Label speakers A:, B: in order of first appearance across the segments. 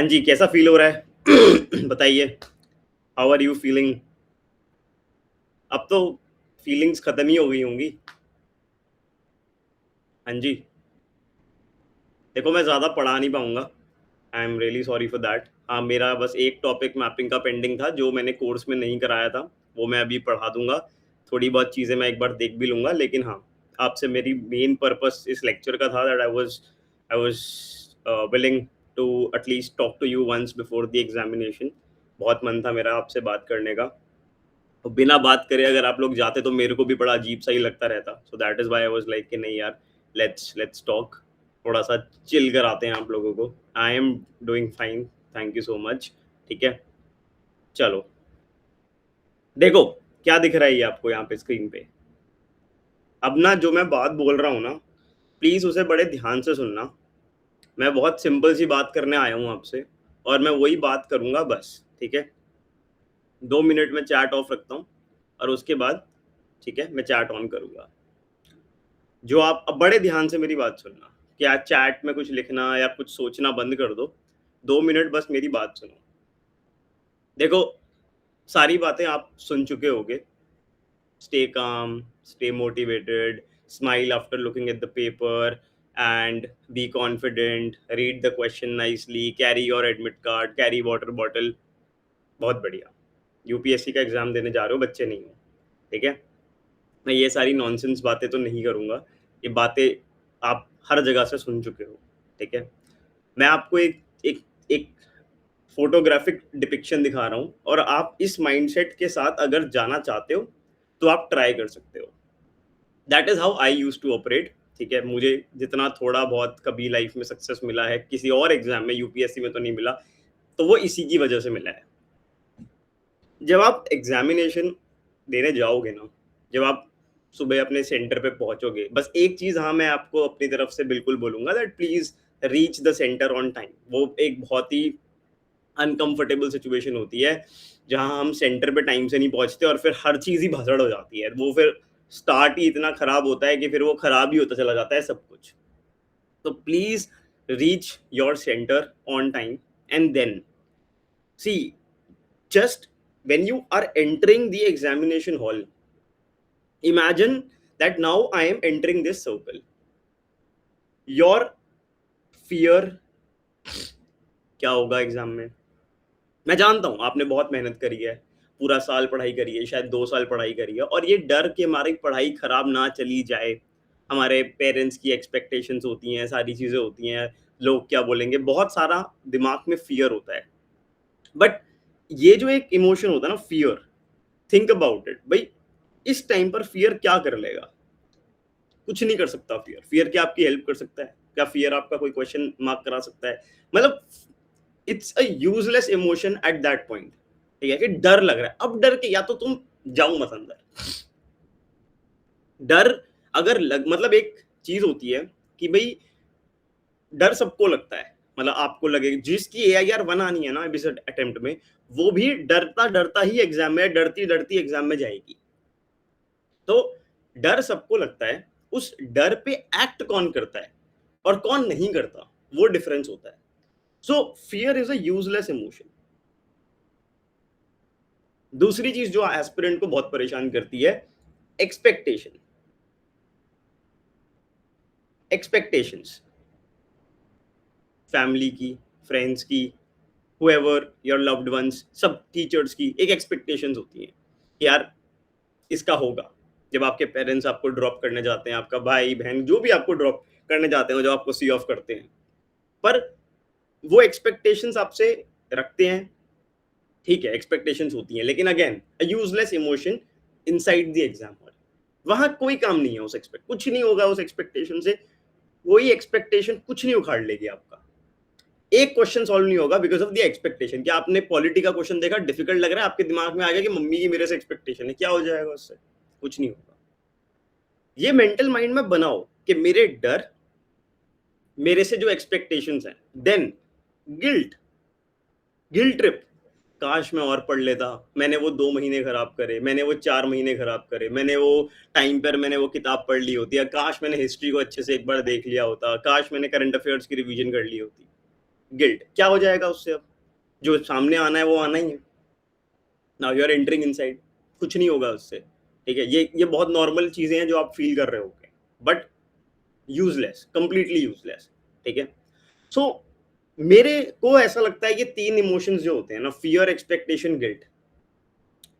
A: हाँ जी, कैसा फ़ील हो रहा है? बताइए, हाउ आर यू फीलिंग? अब तो फीलिंग्स खत्म ही हो गई होंगी। हाँ जी, देखो मैं ज़्यादा पढ़ा नहीं पाऊँगा। I am really sorry for that. हाँ, मेरा बस एक टॉपिक मैपिंग का पेंडिंग था जो मैंने कोर्स में नहीं कराया था, वो मैं अभी पढ़ा दूँगा। थोड़ी बहुत चीज़ें मैं एक बार देख भी लूँगा, लेकिन हाँ, आपसे मेरी मेन पर्पज़ इस लेक्चर का था that I was willing to at least talk to you once before the examination. बहुत मन था मेरा आपसे बात करने का। तो बिना बात करे अगर आप लोग जाते तो मेरे को भी बड़ा अजीब-सा ही लगता रहता। So that is why I was like कि नहीं यार, लेट्स टॉक, थोड़ा-सा चिल कराते हैं आप लोगों को। I am doing fine, thank you so much. ठीक है? चलो, देखो क्या दिख रहा है ये आपको यहाँ पे स्क्रीन पे? अब ना जो मैं बात बोल रहा हूँ ना, प्लीज़ उसे बड़े ध्यान से सुनना। मैं बहुत सिंपल सी बात करने आया हूँ आपसे और मैं वही बात करूँगा बस, ठीक है? 2 मिनट में चैट ऑफ रखता हूँ और उसके बाद ठीक है, मैं चैट ऑन करूँगा। जो आप अब बड़े ध्यान से मेरी बात सुनना, क्या चैट में कुछ लिखना या कुछ सोचना बंद कर दो। 2 मिनट बस मेरी बात सुनो। देखो, सारी बातें आप सुन चुके होंगे। Stay calm, stay motivated, smile after looking at the paper and be confident, read the question nicely, carry your admit card, carry water bottle. बहुत बढ़िया। यूपीएससी का एग्ज़ाम देने जा रहे हो, बच्चे नहीं हो। ठीक है? मैं ये सारी नॉनसेंस बातें तो नहीं करूँगा। ये बातें आप हर जगह से सुन चुके हो, ठीक है? मैं आपको एक एक एक फ़ोटोग्राफ़िक डिपिक्शन दिखा रहा हूँ और आप इस माइंडसेट के साथ अगर जाना चाहते हो, तो आप ट्राई कर सकते हो। That is how I used to operate, ठीक है? मुझे जितना थोड़ा-बहुत कभी लाइफ़ में सक्सेस मिला है, किसी और एग्ज़ाम में, यूपीएससी में तो नहीं मिला, तो वो इसी की वजह से मिला है। जब आप एग्ज़ामिनेशन देने जाओगे ना, जब आप सुबह अपने सेंटर पे पहुँचोगे, बस एक चीज़ हाँ, मैं आपको अपनी तरफ से बिल्कुल बोलूँगा that please reach the centre on time. वो एक बहुत ही अनकम्फ़र्टेबल सिचुएशन होती है, जहाँ हम सेंटर पे टाइम से नहीं पहुँचते और फिर हर चीज़ ही भसड़ हो जाती है। वो फिर स्टार्ट ही इतना खराब होता है कि फिर वो खराब ही होता चला जाता है सब कुछ। तो please reach your centre on time and then see just when you are entering the examination hall, imagine that now I am entering this circle. Your fear, क्या होगा एग्जाम में? मैं जानता हूँ आपने बहुत मेहनत करी है, पूरा साल पढ़ाई करी है, शायद 2 साल पढ़ाई करी है और ये डर के मारे पढ़ाई खराब ना चली जाए। हमारे पेरेंट्स की एक्सपेक्टेशंस होती हैं, सारी चीज़ें होती हैं, लोग क्या बोलेंगे, बहुत सारा दिमाग में फ़ियर होता है। बट ये जो एक इमोशन होता है ना, फ़ियर, थिंक अबाउट इट भाई, इस टाइम पर फ़ियर क्या कर लेगा? कुछ नहीं कर सकता फ़ियर। फ़ियर क्या आपकी हेल्प कर सकता है? क्या फ़ियर आपका कोई क्वेश्चन मार्क करा सकता है? मतलब it's a useless emotion at that point. ठीक है? कि डर लग रहा है। अब डर के या तो तुम जाओ मत अंदर। डर अगर लग मतलब एक चीज़ होती है कि भई डर सबको लगता है। मतलब आपको लगे जिसकी एआईआर 1 आनी है ना इस अटेम्प्ट में, वो भी डरता-डरता ही एग्ज़ाम में, डरती-डरती एग्ज़ाम में जाएगी। तो डर सबको लगता है, उस डर पे एक्ट कौन करता है और कौन नहीं करता, वो डिफरेंस होता है। सो fear is a useless emotion. दूसरी चीज़ जो एस्पिरेंट को बहुत परेशान करती है, एक्सपेक्टेशन। एक्सपेक्टेशंस फैमिली की, फ्रेंड्स की, हूएवर योर लव्ड वन्स, सब टीचर्स की एक एक्सपेक्टेशंस होती हैं कि यार इसका होगा। जब आपके पेरेंट्स आपको ड्रॉप करने जाते हैं, आपका भाई-बहन जो भी आपको ड्रॉप करने जाते हैं, जब आपको सी ऑफ करते हैं। पर वो एक्सपेक्टेशंस आपसे रखते हैं, ठीक है, एक्सपेक्टेशंस होती हैं, लेकिन again a useless emotion inside the exam hall. वहाँ कोई काम नहीं है उस कुछ नहीं होगा उस एक्सपेक्टेशन से, कोई एक्सपेक्टेशन कुछ नहीं उखाड़ लेगी आपका। एक क्वेश्चन सॉल्व नहीं होगा बिकॉज़ ऑफ द एक्सपेक्टेशन। क्या आपने पॉलिटी का क्वेश्चन देखा, डिफिकल्ट लग रहा है, आपके दिमाग में आ गया कि मम्मी की मेरे से एक्सपेक्टेशन है, क्या हो जाएगा उससे? कुछ नहीं होगा। ये मेंटल माइंड में बनाओ कि मेरे डर, मेरे से जो एक्सपेक्टेशंस हैं, देन गिल्ट, गिल्ट ट्रिप, काश मैं और पढ़ लेता, मैंने वो 2 महीने खराब करे, मैंने वो 4 महीने खराब करे, मैंने वो टाइम पर मैंने वो किताब पढ़ ली होती, या काश मैंने हिस्ट्री को अच्छे से एक बार देख लिया होता, काश मैंने करंट अफेयर्स की रिवीजन कर ली होती। गिल्ट, क्या हो जाएगा उससे? अब जो सामने आना है वो आना ही है। Now you are entering inside, कुछ नहीं होगा उससे, ठीक है। ये बहुत नॉर्मल चीजें हैं जो आप फील कर रहे होगे, बट यूजलेस, कंप्लीटली यूजलेस, ठीक है। सो मेरे को ऐसा लगता है कि तीन इमोशंस जो होते हैं ना, फियर, एक्सपेक्टेशन, गिल्ट,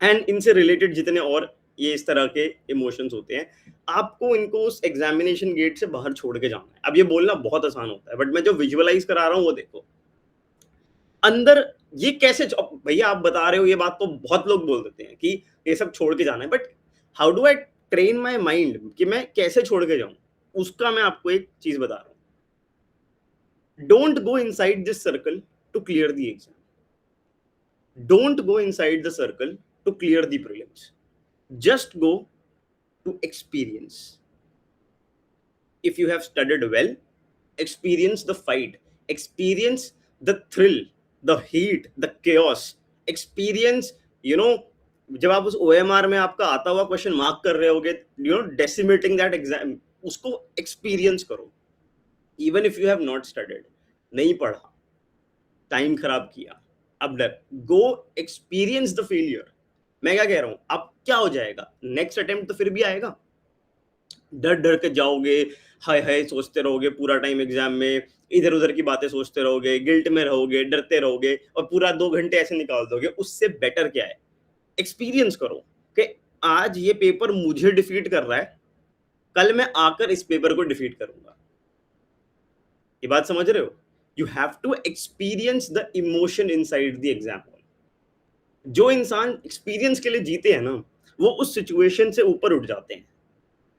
A: एंड इनसे रिलेटेड जितने और ये इस तरह के इमोशंस होते हैं, आपको इनको उस एग्जामिनेशन गेट से बाहर छोड़ के जाना है। अब ये बोलना बहुत आसान होता है, बट मैं जो विजुअलाइज करा रहा हूँ वो देखो अंदर। ये कैसे भैया आप बता रहे हो ये बात, तो बहुत लोग बोल देते हैं कि ये सब छोड़ के जाना है, but how do I train my mind कि मैं कैसे छोड़ के जाऊं? उसका मैं आपको एक चीज बता रहा हूं। Don't go inside this circle to clear the exam, don't go inside the circle to clear the prelims, just go to experience. If you have studied well, experience the fight, experience the thrill, the heat, the chaos, experience, you know, जब आप उस OMR में आपका आता हुआ question mark कर रहे होगे, डेसिमेटिंग दैट एग्जाम, उसको एक्सपीरियंस करो। Even if you have not studied, नहीं पढ़ा, टाइम खराब किया, अब डर, गो एक्सपीरियंस द फेलियर। मैं क्या कह रहा हूं, अब क्या हो जाएगा, नेक्स्ट अटेम्प्ट तो फिर भी आएगा। डर डर के जाओगे, हाय हाय सोचते रहोगे पूरा टाइम एग्जाम में, इधर उधर की बातें सोचते रहोगे, गिल्ट में रहोगे, डरते रहोगे, और पूरा 2 घंटे ऐसे निकाल दोगे। उससे बेटर क्या है, एक्सपीरियंस करो कि आज ये पेपर मुझे डिफीट कर रहा है, कल मैं आकर इस पेपर को डिफीट करूंगा। ये बात समझ रहे हो? You have to experience the emotion inside the exam. जो इंसान एक्सपीरियंस के लिए जीते हैं ना, वो उस सिचुएशन से ऊपर उठ जाते हैं,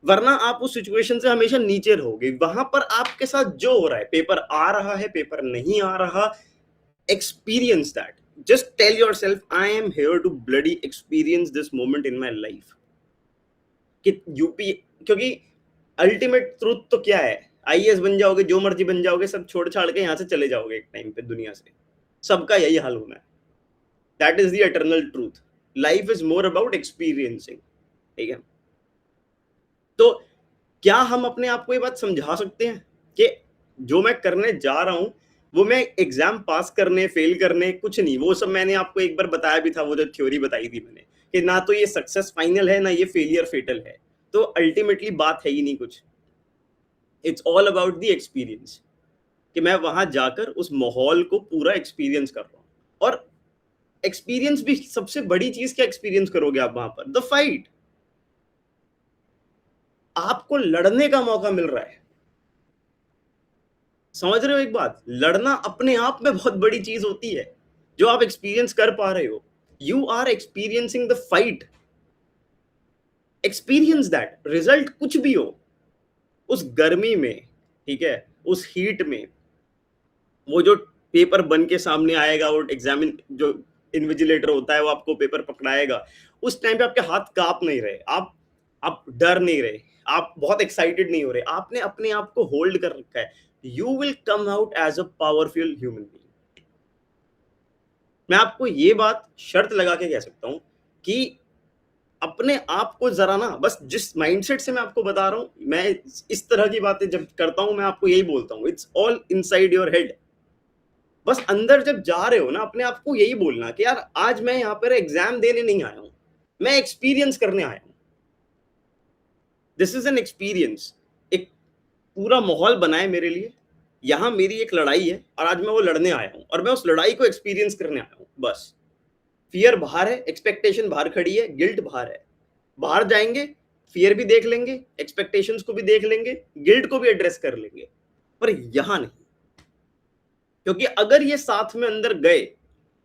A: वरना आप उस सिचुएशन से हमेशा नीचे रहोगे। वहां पर आपके साथ जो हो रहा है, पेपर आ रहा है, पेपर नहीं आ रहा, experience that. Just tell yourself, I am here to bloody experience this moment in my life. कि यूपी, क्योंकि अल्टीमेट ट्रूथ तो क्या है, आईएएस बन जाओगे, जो मर्जी बन जाओगे, सब छोड़ छाड़ के यहां से चले जाओगे एक टाइम पे दुनिया से, सबका यही हाल होना है। That is the eternal truth. Life is more about experiencing, ठीक है। तो क्या हम अपने आप को ये बात समझा सकते हैं कि जो मैं करने जा रहा हूं वो मैं एग्जाम पास करने, फेल करने, कुछ नहीं, वो सब मैंने आपको एक बार बताया भी था, वो जो थ्योरी बताई थी मैंने, कि ना तो ये सक्सेस फाइनल है, ना ये फेलियर फेटल है। तो अल्टीमेटली बात है ही नहीं कुछ, it's all about the experience, कि मैं वहां जाकर उस माहौल को पूरा एक्सपीरियंस कर रहा हूं। और एक्सपीरियंस भी, सबसे बड़ी चीज क्या एक्सपीरियंस करोगे आप वहां पर, द फाइट। आपको लड़ने का मौका मिल रहा है, समझ रहे हो एक बात? लड़ना अपने आप में बहुत बड़ी चीज होती है जो आप एक्सपीरियंस कर पा रहे हो। You are experiencing the fight, experience that. Result कुछ भी हो, उस गर्मी में, ठीक है, उस हीट में, वो जो पेपर बन के सामने आएगा, वो एग्जामिन जो इन्विजिलेटर होता है वो आपको पेपर पकड़ाएगा, उस टाइम पे आपके हाथ कांप नहीं रहे, आप डर नहीं रहे, आप बहुत एक्साइटेड नहीं हो रहे, आपने अपने आप को होल्ड कर रखा है। You will come out as a powerful human being. मैं आपको ये बात शर्त लगा के कह सकता हूं कि अपने आप को जरा ना, बस जिस माइंडसेट से मैं आपको बता रहा हूं, मैं इस तरह की बातें जब करता हूं, मैं आपको यही बोलता हूं, it's all inside your head. बस अंदर जब जा रहे हो ना, अपने आप को यही बोलना कि यार आज मैं यहाँ पर एग्जाम देने नहीं आया हूं, मैं एक्सपीरियंस करने आया हूं। This is an experience. एक पूरा माहौल बनाए मेरे लिए, यहाँ मेरी एक लड़ाई है और आज मैं वो लड़ने आया हूँ, और मैं उस लड़ाई को एक्सपीरियंस करने आया हूँ बस। फियर बाहर है, एक्सपेक्टेशन बाहर खड़ी है, गिल्ट बाहर है। बाहर जाएंगे, फियर भी देख लेंगे, एक्सपेक्टेशंस को भी देख लेंगे, गिल्ट को भी एड्रेस कर लेंगे, पर यहां नहीं। क्योंकि अगर ये साथ में अंदर गए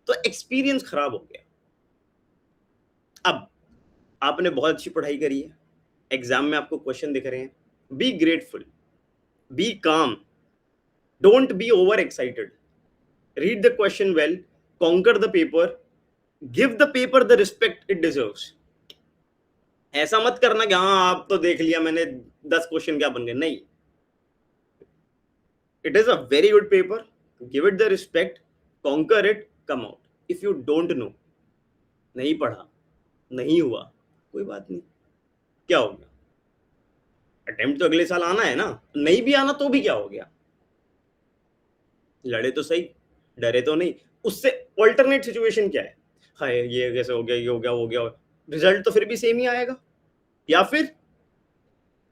A: तो एक्सपीरियंस खराब हो गया। अब आपने बहुत अच्छी पढ़ाई करी है, एग्जाम में आपको क्वेश्चन दिख रहे हैं, बी ग्रेटफुल, बी काम, don't be over excited, read the question well, conquer the paper, give the paper the respect it deserves. ऐसा मत करना कि हाँ आप तो देख लिया मैंने, 10 क्वेश्चन क्या बन गए, नहीं। It is a very good paper, give it the respect, conquer it, come out. If you don't know, नहीं पढ़ा, नहीं हुआ, कोई बात नहीं, क्या हो गया, अटेम्प्ट तो अगले साल आना है ना, नहीं भी आना तो भी क्या हो गया। लड़े तो सही, डरे तो नहीं। उससे ऑल्टरनेट सिचुएशन क्या है? हाय ये कैसे हो गया, ये हो गया, वो हो गया, रिजल्ट तो फिर भी सेम ही आएगा। या फिर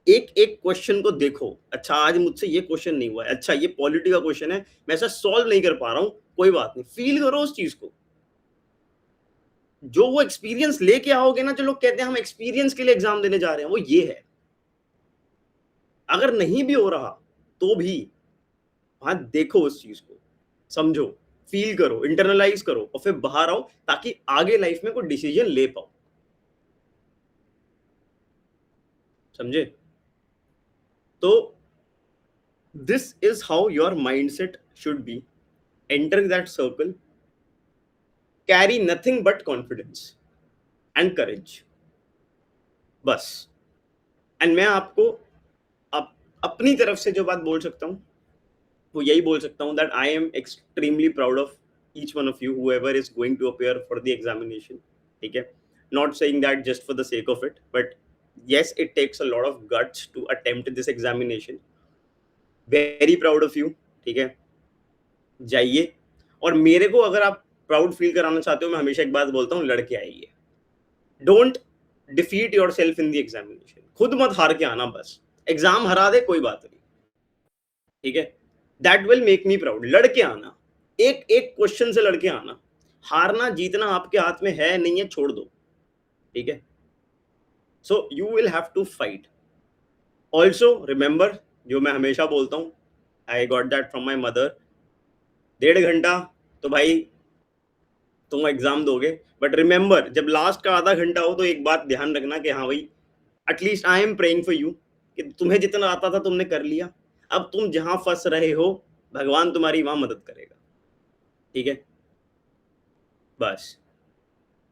A: एक एक क्वेश्चन को देखो, अच्छा आज मुझसे ये क्वेश्चन नहीं हुआ है, अच्छा ये पॉलिटी का क्वेश्चन है, मैं ऐसा सॉल्व नहीं कर पा रहा हूं, कोई बात नहीं, फील करो उस चीज को। जो वो एक्सपीरियंस लेके आओगे ना, जो लोग कहते हैं हम एक्सपीरियंस के लिए एग्जाम देने जा रहे हैं, वो ये है। अगर नहीं भी हो रहा तो भी वहां देखो उस चीज को, समझो, फील करो, इंटरनलाइज करो और फिर बाहर आओ, ताकि आगे लाइफ में कोई डिसीजन ले पाओ। समझे? तो this is how your mindset should be. Enter that circle, carry nothing but confidence and courage, बस। एंड मैं आपको अपनी तरफ से जो बात बोल सकता हूँ वो यही बोल सकता हूँ, that I am extremely proud of each one of you whoever is going to appear for the examination. ठीक है, not saying that just for the sake of it, but yes, it takes a lot of guts to attempt this examination. Very proud of you. ठीक है, जाइए। और मेरे को अगर आप प्राउड फील कराना चाहते हो, मैं हमेशा एक बात बोलता हूँ, लड़के आइए। Don't defeat your self in the examination. खुद मत हार के आना, बस एग्जाम हरा दे कोई बात नहीं, ठीक है, that will make me proud. लड़के आना, एक एक क्वेश्चन से लड़के आना। हारना जीतना आपके हाथ में है नहीं है, छोड़ दो, ठीक है। So you will have to fight. Also remember, जो मैं हमेशा बोलता हूँ, I got that from my mother, 1.5 घंटा तो भाई तुम एग्जाम दोगे, बट रिमेंबर जब लास्ट का आधा घंटा हो तो एक बात ध्यान रखना कि हाँ भाई, at least I am praying for you, कि तुम्हें जितना आता था तुमने कर लिया, अब तुम जहां फंस रहे हो भगवान तुम्हारी वहां मदद करेगा, ठीक है, बस,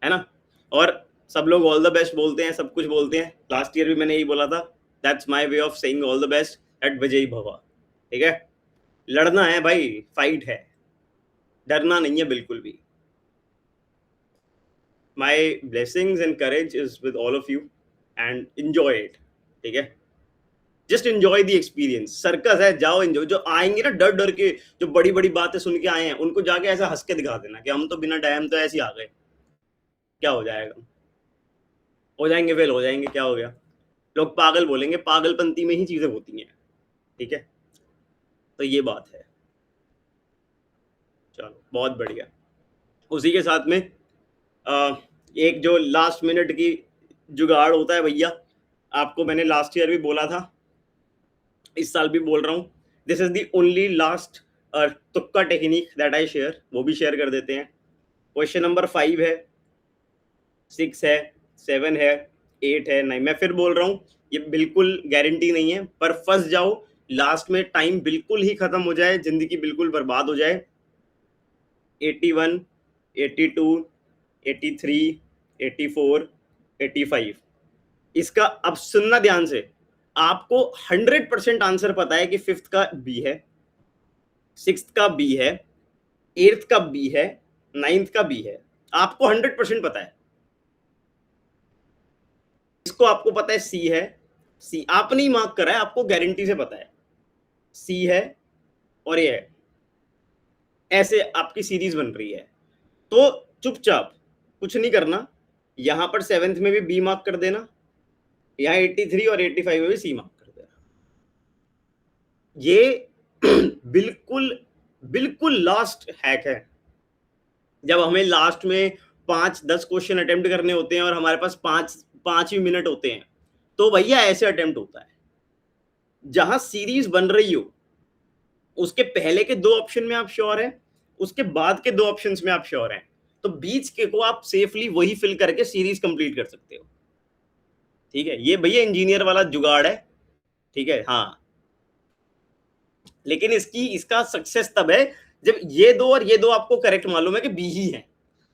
A: है ना। और सब लोग ऑल द बेस्ट बोलते हैं, सब कुछ बोलते हैं, लास्ट ईयर भी मैंने यही बोला था, that's my way of saying all the best at विजयी भवा, ठीक है। लड़ना है भाई, फाइट है, डरना नहीं है बिल्कुल भी। my blessings and courage is with all of you and enjoy it, ठीक है। Just enjoy the experience, circus है, जाओ एंजॉय। जो आएंगे ना डर डर के, जो बड़ी बड़ी बातें सुन के आए हैं, उनको जाके ऐसा हंस के दिखा देना कि हम तो बिना टाइम तो ऐसे ही आ गए, क्या हो जाएगा, हो जाएंगे, फेल हो जाएंगे, क्या हो गया। लोग पागल बोलेंगे, पागलपंती में ही चीजें होती हैं, ठीक है। तो ये बात है, चलो बहुत बढ़िया। उसी के साथ में एक जो लास्ट मिनट की जुगाड़ होता है भैया, आपको मैंने लास्ट ईयर भी बोला था, इस साल भी बोल रहा हूँ, this is the only last तुक्का टेक्निक दैट आई शेयर, वो भी शेयर कर देते हैं। क्वेश्चन नंबर 5 है, 6 है, 7 है, 8 है, 9, मैं फिर बोल रहा हूँ, ये बिल्कुल गारंटी नहीं है, पर फंस जाओ लास्ट में, टाइम बिल्कुल ही खत्म हो जाए, जिंदगी बिल्कुल बर्बाद हो जाए। 81, 82, 83, 84, 85, इसका अब सुनना ध्यान से, आपको 100% आंसर पता है कि 5th का बी है, 6th का बी है, 8th का बी है, 9th का बी है, आपको 100% पता है। इसको आपको पता है सी है, सी आपने ही मार्क करा है, आपको गारंटी से पता है सी है, और ये है, ऐसे आपकी सीरीज बन रही है। तो चुपचाप कुछ नहीं करना, यहां पर 7th में भी बी मार्क कर देना, यहाँ 83 और 85 में भी सी मार्क कर देना। ये बिल्कुल बिल्कुल लास्ट हैक है। जब हमें लास्ट में 5-10 क्वेश्चन अटेम्प्ट करने होते हैं और हमारे पास 5 ही मिनट होते हैं, तो भैया ऐसे अटेम्प्ट होता है। जहां सीरीज बन रही हो, उसके पहले के 2 ऑप्शन में आप श्योर हैं, उसके बाद के 2 ऑप्शंस में आप श्योर हैं, तो बीच के को आप सेफली वही फिल करके सीरीज कंप्लीट कर सकते हो, ठीक है। ये भैया इंजीनियर वाला जुगाड़ है, ठीक है, हाँ। लेकिन इसका सक्सेस तब है जब ये दो और ये दो आपको करेक्ट मालूम है कि बी ही है,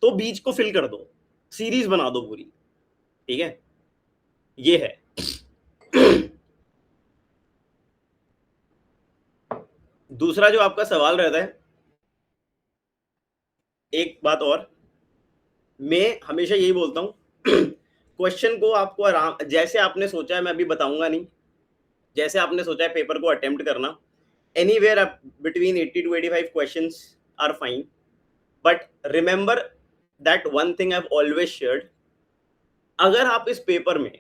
A: तो बीच को फिल कर दो, सीरीज बना दो पूरी, ठीक है, ये है। दूसरा जो आपका सवाल रहता है, एक बात और, मैं हमेशा यही बोलता हूं, क्वेश्चन को आपको आराम, जैसे आपने सोचा है, मैं अभी बताऊंगा नहीं, जैसे आपने सोचा है पेपर को अटेम्प्ट करना, anywhere up between 80 to 85 questions are fine, but remember that one thing I've always shared, अगर आप इस पेपर में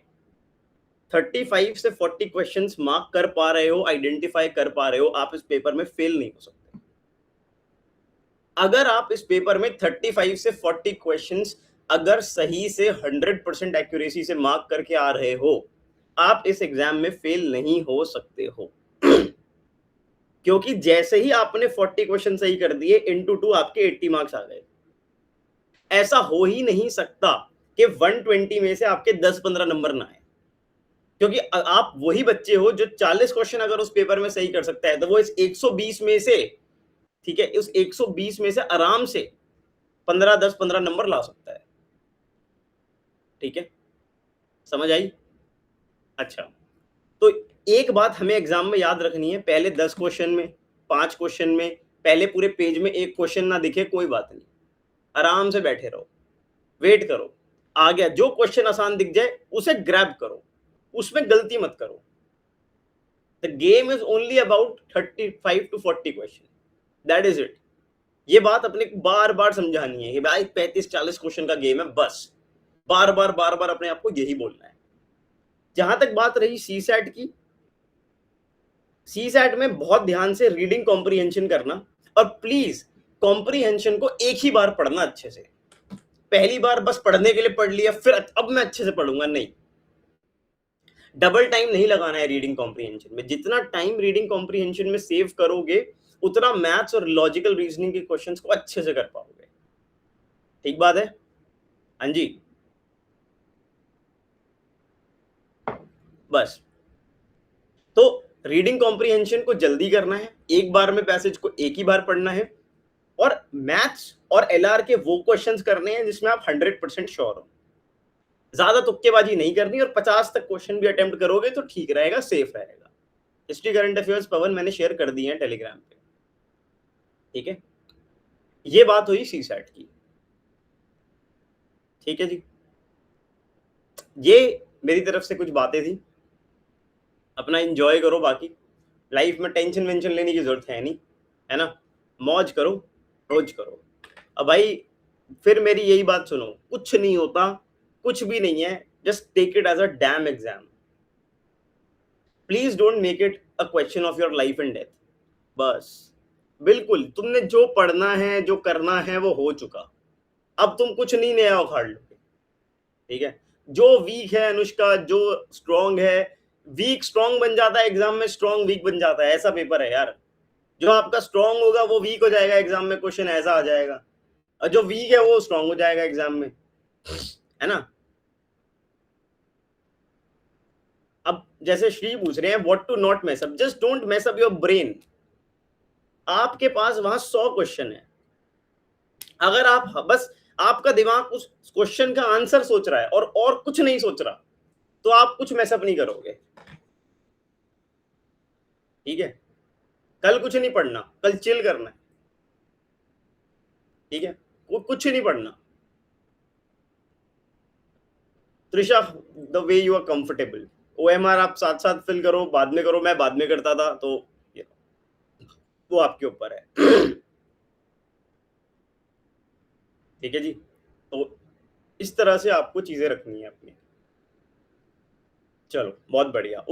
A: 35 से 40 क्वेश्चंस मार्क कर पा रहे हो, आइडेंटिफाई कर पा रहे हो, आप इस पेपर में फेल नहीं हो सकते। अगर आप इस पेपर में 35 से 40 क्वेश्चंस अगर सही से 100% एक्यूरेसी से मार्क करके आ रहे हो, आप इस एग्जाम में फेल नहीं हो सकते हो। क्योंकि जैसे ही आपने 40 क्वेश्चन सही कर दिए, इनटू 2 आपके 80 मार्क्स आ गए। ऐसा हो ही नहीं सकता कि 120 में से आपके 10-15 नंबर ना आए, क्योंकि आप वही बच्चे हो जो 40 क्वेश्चन अगर उस पेपर में सही कर सकता है, तो वो इस 120 में से, ठीक है, उस 120 में से आराम से 10-15 नंबर ला सकता है। ठीक है, समझ आई? अच्छा, तो एक बात हमें एग्जाम में याद रखनी है, पहले 10 क्वेश्चन में, 5 क्वेश्चन में, पहले पूरे पेज में एक क्वेश्चन ना दिखे, कोई बात नहीं, आराम से बैठे रहो, वेट करो, आ गया जो क्वेश्चन आसान दिख जाए उसे ग्रैब करो, उसमें गलती मत करो। The game is only about 35 to 40 question, that is it. ये बात अपने को बार बार समझानी है कि भाई 35-40 क्वेश्चन का गेम है, बस बार बार अपने आप को यही बोलना है। जहां तक बात रही सी सैट की, सी सैट में बहुत ध्यान से रीडिंग कॉम्प्रीहेंशन करना, और प्लीज कॉम्प्रीहेंशन को एक ही बार पढ़ना अच्छे से। पहली बार बस पढ़ने के लिए पढ़ लिया, फिर अब मैं अच्छे से पढ़ूंगा, नहीं। डबल टाइम नहीं लगाना है रीडिंग कॉम्प्रीहेंशन में। जितना टाइम रीडिंग कॉम्प्रीहेंशन में सेव करोगे, उतना मैथ्स और लॉजिकल रीजनिंग के क्वेश्चंस को अच्छे से कर पाओगे। ठीक बात है? हाँ जी, बस। तो रीडिंग कॉम्प्रीहेंशन को जल्दी करना है, एक बार में पैसेज को एक ही बार पढ़ना है, और मैथ्स और एलआर के वो क्वेश्चंस करने हैं जिसमें आप 100% श्योर हो। ज्यादा तुक्केबाजी नहीं करनी, और 50 तक क्वेश्चन भी अटेम्प्ट करोगे तो ठीक रहेगा, सेफ रहेगा। हिस्ट्री करंट अफेयर्स पवन मैंने शेयर कर दिए हैं टेलीग्राम पे। ठीक है, ये बात हुई सी सैट की। ठीक है जी, ये मेरी तरफ से कुछ बातें थी। अपना एंजॉय करो, बाकी लाइफ में टेंशन वेंशन लेने की जरूरत है नहीं, है ना? मौज करो, रोज करो। अब भाई फिर मेरी यही बात सुनो, कुछ नहीं होता, कुछ भी नहीं है, just take it as a damn exam. Please don't make it a question of your life and death. बस, बिल्कुल, तुमने जो पढ़ना है, जो करना है, वो हो चुका। अब तुम कुछ नहीं नया उखाड़ लोगे। ठीक है, जो वीक है अनुष्का, जो स्ट्रांग है, वीक स्ट्रांग बन जाता है एग्जाम में, स्ट्रांग वीक बन जाता है, ऐसा पेपर है यार। जो आपका स्ट्रांग होगा वो वीक हो जाएगा एग्जाम में, क्वेश्चन ऐसा आ जाएगा, और जो वीक है वो स्ट्रांग हो जाएगा एग्जाम में, है ना? अब जैसे श्री पूछ रहे हैं what to not mess up, just don't mess up your brain. आपके पास वहां 100 क्वेश्चन है, अगर आप बस, आपका दिमाग उस क्वेश्चन का आंसर सोच रहा है और कुछ नहीं सोच रहा, तो आप कुछ मैसअप नहीं करोगे। ठीक है, कल कुछ नहीं पढ़ना, कल चिल करना है। ठीक है, वो कुछ नहीं पढ़ना। Trisha, the way you are comfortable, OMR आप साथ साथ फिल करो, बाद में करो, मैं बाद में करता था, तो वो आपके ऊपर है। ठीक है जी, तो इस तरह से आपको चीजें रखनी है अपनी। चलो बहुत बढ़िया।